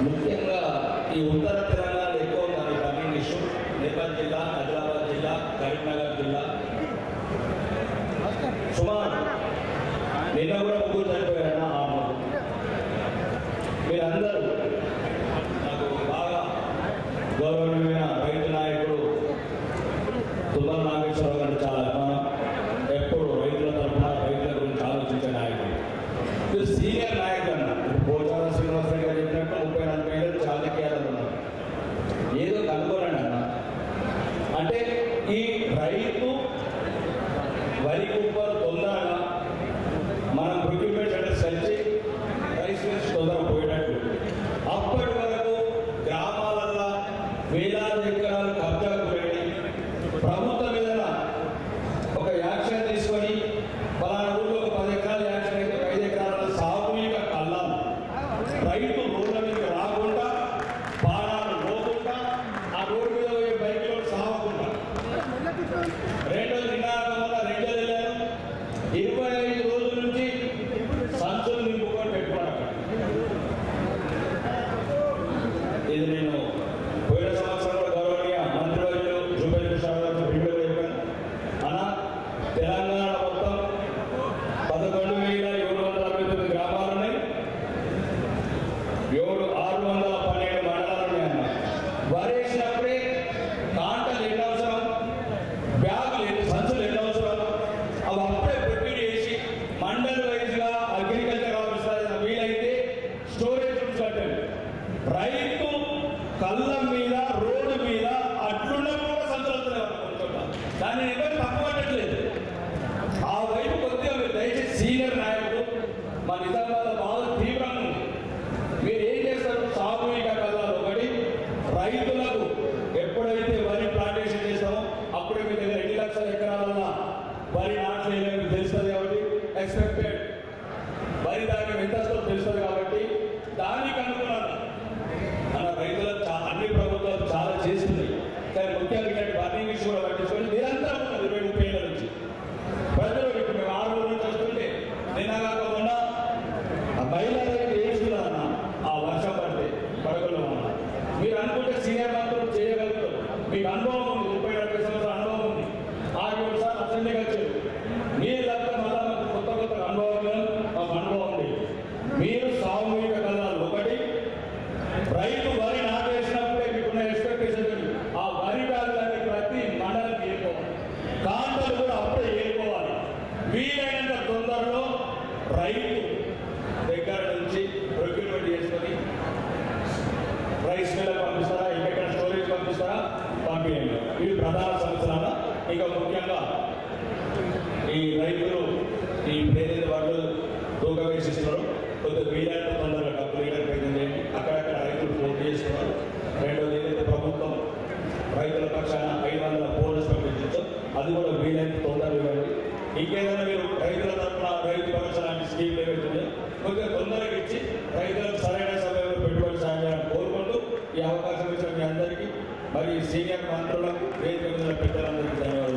ముఖ్యంగా ఈ ఉత్తర తెలంగాణ ఎక్కువ ఉంది బర్నింగ్ ఇష్యూ. నిర్మల్ జిల్లా, ఆదిలాబాద్ జిల్లా, కరీంనగర్ జిల్లా సుమారు నిన్న కూడా ముగ్గురు చనిపోయారన్న ఆరు. మీరందరూ నాకు బాగా గౌరవనీయమైన రైతు నాయకుడు తుమ్మల నాగేశ్వరరావు గారు చాలా అభిమానం. ఎప్పుడు రైతుల తరఫున రైతుల గురించి ఆలోచించే నాయకుడు. మీరు సీనియర్ నాయకుడు అన్న. పోచారం శ్రీనివాసరెడ్డి గారు చెప్పినట్టు 30-40 ఏళ్ళు రాజకీయాలలో ఉన్నారు. ఏదో కనుగొనండి అన్న. అంటే ఈ రైతు వరి కుప్పలు తొందరగా మనం ప్రొక్యూర్మెంట్ సెంటర్ సరిచి రైస్ మిల్స్ తొందరగా పోయేటట్టు. అప్పటి వరకు గ్రామాలలో వేలాది ఎకరాలు కబ్జాకు వెళ్ళి ప్రభుత్వం మీద ఒక యాక్షన్ తీసుకొని పలానా ఊళ్ళో ఒక 10 ఎకరాలు యాక్షన్ అయితే 5 ఎకరాల సామూహిక కళ్ళం రైతు రోడ్ల మీద రాకుండా బాణాలు పోకుండా ఆ రోడ్డు మీద పోయే బైక్లో సాగకుండా. రెండోది నినాదంలో 2 వెళ్ళారు. 25 రోజుల నుంచి సంచులు నింపుకొని పెట్టుకున్నాడు. ఇది నేను పోయిన సంవత్సరం కూడా గౌరవనీయ మంత్రివర్యులు జూపల్లి కృష్ణారావు గారు వీడియోలో చెప్పాను అన్న. తెలంగాణ మొత్తం 11,769 గ్రామాలు ఉన్నాయి, 612 మండలాలు ఉన్నాయి అన్న. వరేసినప్పుడే కాంటలు ఎన్ని అవసరం, బ్యాగులు ఎన్ని, సంచులు ఎన్ని అవసరం, అవి అప్పుడే ప్రిపేర్ చేసి మండల్ వైజ్గా అగ్రికల్చర్ ఆఫీసర్ వీలైతే స్టోరేజ్ కట్టండి. రైతు కళ్ళం మీద రోడ్డు మీద అట్లున్నప్పుడు కూడా సంతోషం. దాన్ని ఎవరు తప్పబట్టట్లేదు. ఆ వైపు కొద్దిగా మీరు దయచేసి సీనియర్ నాయకుడు మా నిజామాబాద్ బాగా తీవ్రంగా ఉంది. మీరు ఏం చేస్తారు? సామూహిక కళాలు ఒకటి. రైతులకు ఎప్పుడైతే వరి ప్లాంటేషన్ చేస్తామో అప్పుడే మీ దగ్గర 2 లక్షల ఎకరాల వరి నాట్లేదు మీకు తెలుస్తుంది కాబట్టి ఎక్స్పెక్టెడ్ వరి దాకా ఎంత తెలుస్తుంది కాబట్టి దానికి అనుకున్నాను మన రైతులకు అన్ని ప్రభుత్వాలు చాలా చేస్తున్నాయి. కానీ ముఖ్యంగా ఇలాంటి బర్నింగ్ ఇష్యూ కూడా పట్టించుకొని నిరంతరం ఉన్నది 20-30 ఏళ్ళ నుంచి. ప్రజలు ఇప్పుడు మేము 6 రోజుల నుంచి వస్తుంటే నిన్నగాక మొన్న మహిళలకి వేస్తున్నారన్న ఆ వర్షం పడితే పడగల్లో ఉన్నా. మీరు అనుకుంటే సీనియర్ మంత్రులు చేయగలుగుతారు. మీకు అనుభవం ఉంది, 30-40 సంవత్సరాల అనుభవం ఉంది. 6-7 సార్లు అసెంబ్లీకి వచ్చారు. మీరు తప్ప మళ్ళా మాకు కొత్త అనుభవం మాకు అనుభవం ఉంది. మీరు సామూహిక కళాలు ఒకటి. రైతు వరి నాటేసినప్పుడే మీకున్న ఎక్స్పెక్టేషన్ ఆ వరి బ్యాగులన్నీ ప్రతి మండలికి ఏరుకోవాలి. కాంటలు కూడా అప్పుడే ఏరుకోవాలి. వీలైనంత తొందరలో రైతు దగ్గర నుంచి ప్రొక్యూర్మెంట్ చేసుకొని రైస్ మిల్లకు పంపిస్తారా, ఇంకెక్కడ స్టోరేజ్ పంపిస్తారా, పంపించండి. ఇవి ప్రధాన సమస్యల. ఇంకా ముఖ్యంగా ఈ రైతులు ఈ పేదల వాళ్ళు తూకం వేసిస్తున్నారు. కొద్దిగా వీలైనంత తొందరగా డబ్బులు లీటర్ ప్రయత్నం చేయండి. అక్కడక్కడ రైతులు పోటీ చేస్తున్నారు. రెండోది ఏదైతే ప్రభుత్వం రైతుల పక్షాన 500 బోనస్ పంపించచ్చు, అది కూడా వీలైనంత తొందరగా ఇవ్వండి. ఇంకేదైనా మీరు రైతుల తరఫున రైతు భరోసా లాంటి స్కీమ్లు ఏవైతున్నాయో కొద్దిగా తొందరగా ఇచ్చి రైతులకు సరైన సమయంలో పెట్టుబడి సాయం చేయాలని కోరుకుంటూ ఈ అవకాశం ఇచ్చిన మీ అందరికీ మరి సీనియర్ మంత్రులకు, వేదిక మీద పెద్దలందరికీ ధన్యవాదాలు.